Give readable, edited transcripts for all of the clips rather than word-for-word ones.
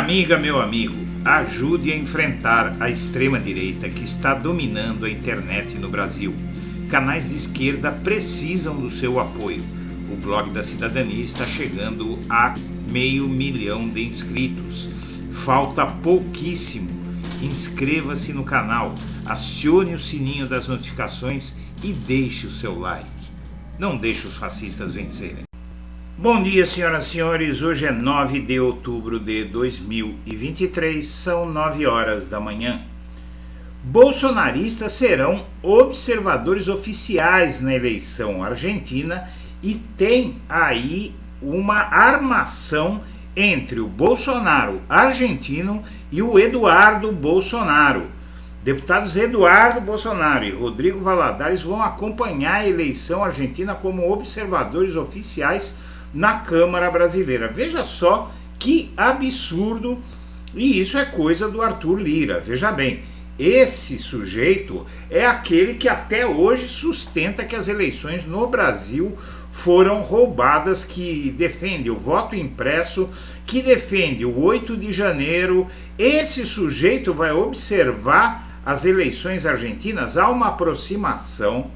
Minha amiga, meu amigo, ajude a enfrentar a extrema-direita que está dominando a internet no Brasil. Canais de esquerda precisam do seu apoio. O Blog da Cidadania está chegando a 500 mil de inscritos. Falta pouquíssimo. Inscreva-se no canal, acione o sininho das notificações e deixe o seu like. Não deixe os fascistas vencerem. Bom dia, senhoras e senhores. Hoje é 9 de outubro de 2023, são 9 horas da manhã. Bolsonaristas serão observadores oficiais na eleição argentina e tem aí uma armação entre o Bolsonaro argentino e o Eduardo Bolsonaro. Deputados Eduardo Bolsonaro e Rodrigo Valladares vão acompanhar a eleição argentina como observadores oficiais na Câmara Brasileira. Veja só que absurdo, e isso é coisa do Arthur Lira. Veja bem, esse sujeito é aquele que até hoje sustenta que as eleições no Brasil foram roubadas, que defende o voto impresso, que defende o 8 de janeiro. Esse sujeito vai observar as eleições argentinas. Há uma aproximação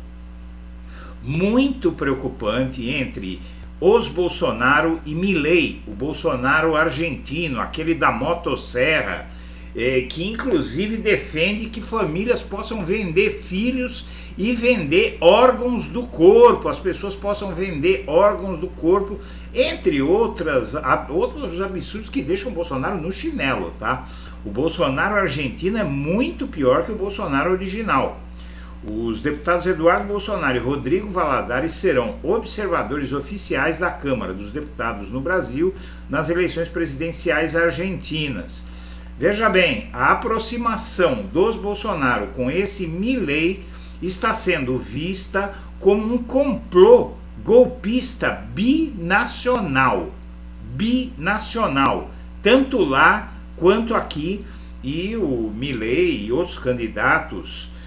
muito preocupante entre os Bolsonaro e Milei, o Bolsonaro argentino, aquele da motosserra, que inclusive defende que famílias possam vender filhos e vender órgãos do corpo, as pessoas possam vender órgãos do corpo, entre outros absurdos que deixam o Bolsonaro no chinelo, tá? O Bolsonaro argentino é muito pior que o Bolsonaro original. Os deputados Eduardo Bolsonaro e Rodrigo Valladares serão observadores oficiais da Câmara dos Deputados no Brasil nas eleições presidenciais argentinas. Veja bem, a aproximação dos Bolsonaro com esse Milei está sendo vista como um complô golpista binacional, tanto lá quanto aqui, e o Milei e outros candidatos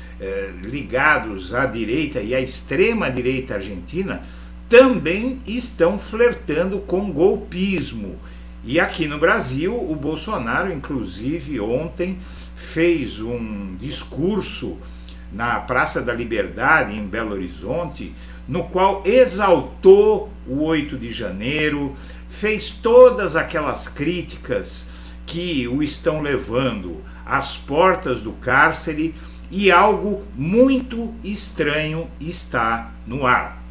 ligados à direita e à extrema-direita argentina também estão flertando com golpismo. E aqui no Brasil, o Bolsonaro, inclusive, ontem fez um discurso na Praça da Liberdade, em Belo Horizonte, no qual exaltou o 8 de janeiro, fez todas aquelas críticas que o estão levando às portas do cárcere, e algo muito estranho está no ar.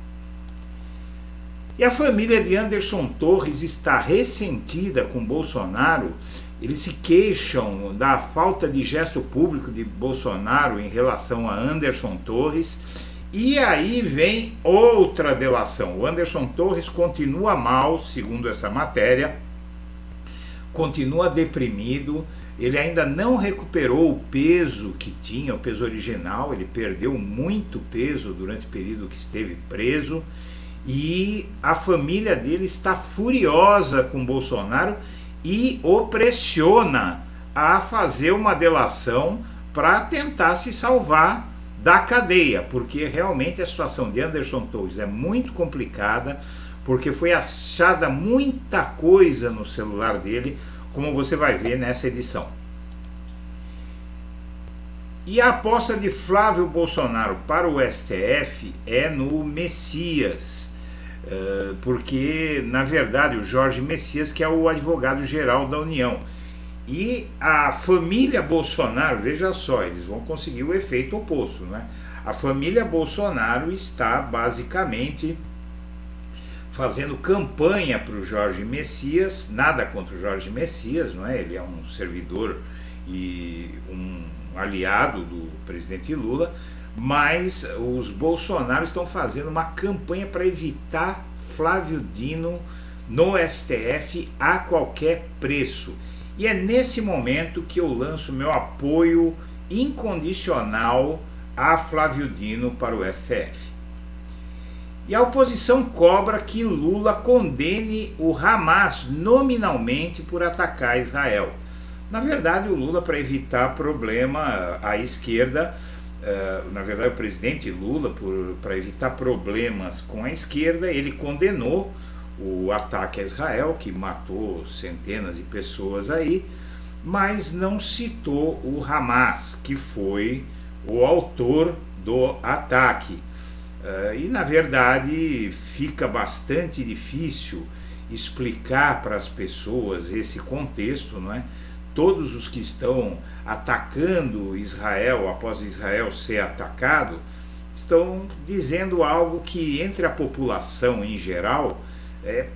E a família de Anderson Torres está ressentida com Bolsonaro. Eles se queixam da falta de gesto público de Bolsonaro em relação a Anderson Torres. E aí vem outra delação. O Anderson Torres continua mal, segundo essa matéria, continua deprimido. Ele ainda não recuperou o peso que tinha, o peso original. Ele perdeu muito peso durante o período que esteve preso. E a família dele está furiosa com Bolsonaro e o pressiona a fazer uma delação para tentar se salvar da cadeia, porque realmente a situação de Anderson Torres é muito complicada, porque foi achada muita coisa no celular dele, como você vai ver nessa edição. E a aposta de Flávio Bolsonaro para o STF é no Messias, porque, na verdade, o Jorge Messias, que é o advogado-geral da União. E a família Bolsonaro, veja só, eles vão conseguir o efeito oposto, né? A família Bolsonaro está basicamente fazendo campanha para o Jorge Messias. Nada contra o Jorge Messias, não é? Ele é um servidor e um aliado do presidente Lula, mas os Bolsonaro estão fazendo uma campanha para evitar Flávio Dino no STF a qualquer preço. E é nesse momento que eu lanço meu apoio incondicional a Flávio Dino para o STF. E a oposição cobra que Lula condene o Hamas nominalmente por atacar Israel. Na verdade, o Lula, para evitar problema, a esquerda, na verdade o presidente Lula, para evitar problemas com a esquerda, ele condenou o ataque a Israel, que matou centenas de pessoas aí, mas não citou o Hamas, que foi o autor do ataque. E na verdade fica bastante difícil explicar para as pessoas esse contexto, não é? Todos os que estão atacando Israel após Israel ser atacado estão dizendo algo que entre a população em geral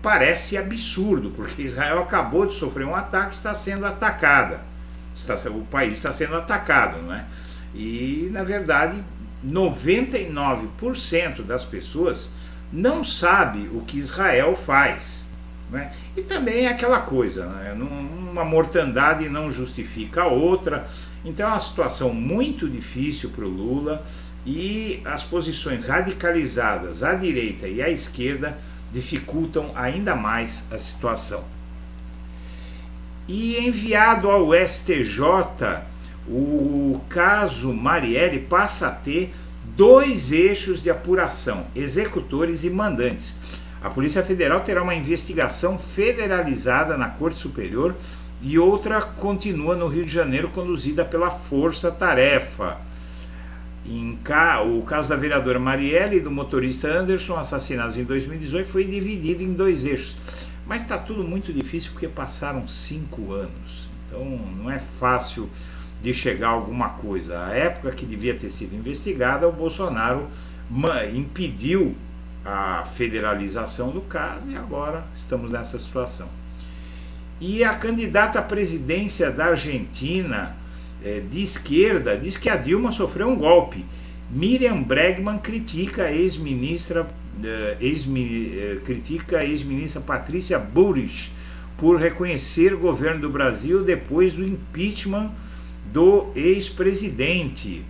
parece absurdo, porque Israel acabou de sofrer um ataque e está sendo atacada, o país está sendo atacado, não é? E na verdade 99% das pessoas não sabe o que Israel faz, né? E também é aquela coisa, né? Uma mortandade não justifica a outra, então é uma situação muito difícil para o Lula, e as posições radicalizadas à direita e à esquerda dificultam ainda mais a situação. E enviado ao STJ, o caso Marielle passa a ter 2 eixos de apuração: executores e mandantes. A Polícia Federal terá uma investigação federalizada na Corte Superior e outra continua no Rio de Janeiro, conduzida pela Força Tarefa. O caso da vereadora Marielle e do motorista Anderson, assassinados em 2018, foi dividido em 2 eixos. Mas está tudo muito difícil porque passaram 5 anos. Então não é fácil de chegar a alguma coisa. A época que devia ter sido investigada, o Bolsonaro impediu a federalização do caso e agora estamos nessa situação. E a candidata à presidência da Argentina, de esquerda, diz que a Dilma sofreu um golpe. Miriam Bregman critica a ex-ministra Patrícia Bullrich por reconhecer o governo do Brasil depois do impeachment do ex-presidente.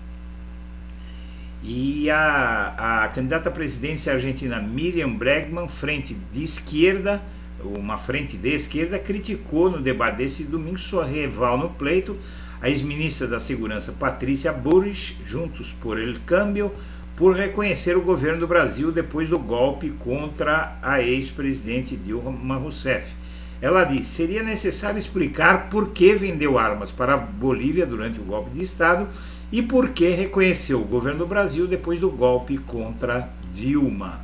E a candidata à presidência argentina Miriam Bregman, frente de esquerda, uma frente de esquerda, criticou no debate desse domingo sua rival no pleito, a ex-ministra da Segurança Patrícia Bullrich, Juntos por el Cambio, por reconhecer o governo do Brasil depois do golpe contra a ex-presidente Dilma Rousseff. Ela disse: seria necessário explicar por que vendeu armas para a Bolívia durante o golpe de Estado e por que reconheceu o governo do Brasil depois do golpe contra Dilma.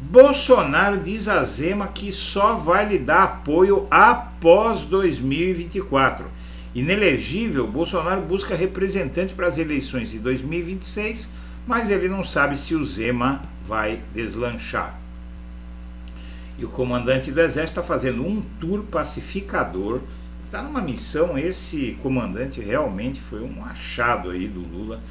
Bolsonaro diz a Zema que só vai lhe dar apoio após 2024. Inelegível, Bolsonaro busca representante para as eleições de 2026, mas ele não sabe se o Zema vai deslanchar. E o comandante do Exército está fazendo um tour pacificador, está numa missão. Esse comandante realmente foi um achado aí do Lula.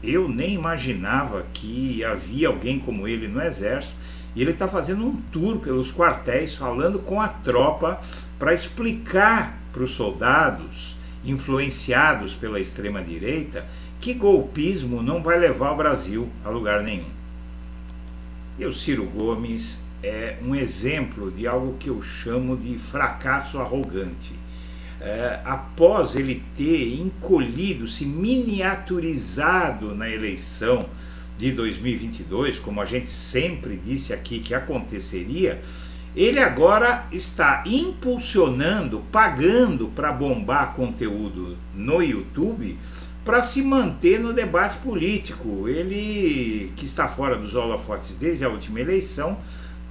Eu nem imaginava que havia alguém como ele no Exército, e ele está fazendo um tour pelos quartéis, falando com a tropa para explicar para os soldados influenciados pela extrema-direita que golpismo não vai levar o Brasil a lugar nenhum. E o Ciro Gomes é um exemplo de algo que eu chamo de fracasso arrogante. Após ele ter encolhido, se miniaturizado na eleição de 2022, como a gente sempre disse aqui que aconteceria, ele agora está impulsionando, pagando para bombar conteúdo no YouTube para se manter no debate político. Ele, que está fora dos holofotes desde a última eleição,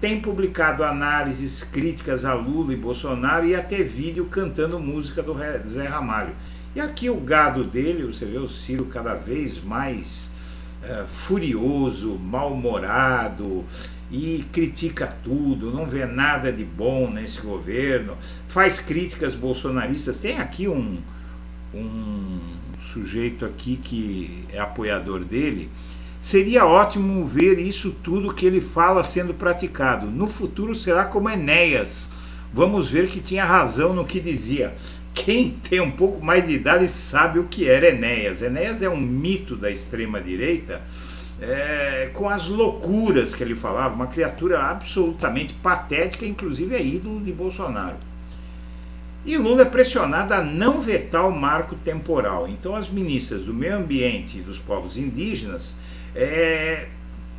tem publicado análises críticas a Lula e Bolsonaro e até vídeo cantando música do Zé Ramalho. E aqui o gado dele, você vê o Ciro cada vez mais furioso, mal-humorado, e critica tudo, não vê nada de bom nesse governo, faz críticas bolsonaristas. Tem aqui um sujeito aqui que é apoiador dele. Seria ótimo ver isso tudo que ele fala sendo praticado. No futuro será como Enéas. Vamos ver que tinha razão no que dizia. Quem tem um pouco mais de idade sabe o que era Enéas. Enéas é um mito da extrema-direita, com as loucuras que ele falava, uma criatura absolutamente patética, inclusive é ídolo de Bolsonaro. E Lula é pressionado a não vetar o marco temporal. Então as ministras do meio ambiente e dos povos indígenas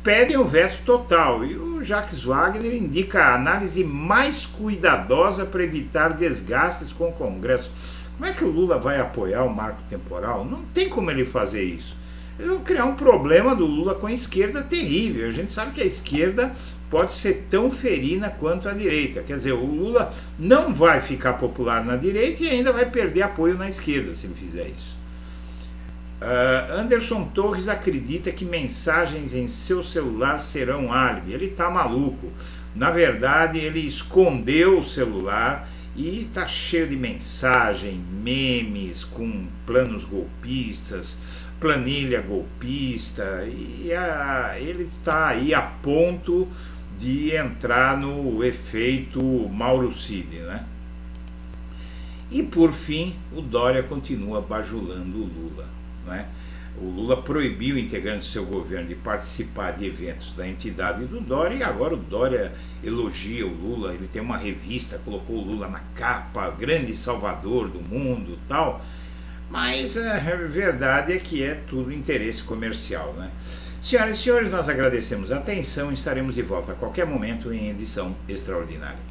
pedem o veto total, e o Jacques Wagner indica a análise mais cuidadosa para evitar desgastes com o Congresso. Como é que o Lula vai apoiar o marco temporal? Não tem como ele fazer isso. Eles vão criar um problema do Lula com a esquerda terrível. A gente sabe que a esquerda pode ser tão ferina quanto a direita. Quer dizer, o Lula não vai ficar popular na direita e ainda vai perder apoio na esquerda se ele fizer isso. Anderson Torres acredita que mensagens em seu celular serão álibi. Ele tá maluco. Na verdade, ele escondeu o celular e tá cheio de mensagem, memes com planos golpistas, planilha golpista, e ele está aí a ponto de entrar no efeito Mauro Cid, né? E por fim, o Dória continua bajulando o Lula, né? O Lula proibiu integrantes do seu governo de participar de eventos da entidade do Dória, e agora o Dória elogia o Lula. Ele tem uma revista, colocou o Lula na capa, grande salvador do mundo, tal. Mas a verdade é que é tudo interesse comercial, né? Senhoras e senhores, nós agradecemos a atenção e estaremos de volta a qualquer momento em edição extraordinária.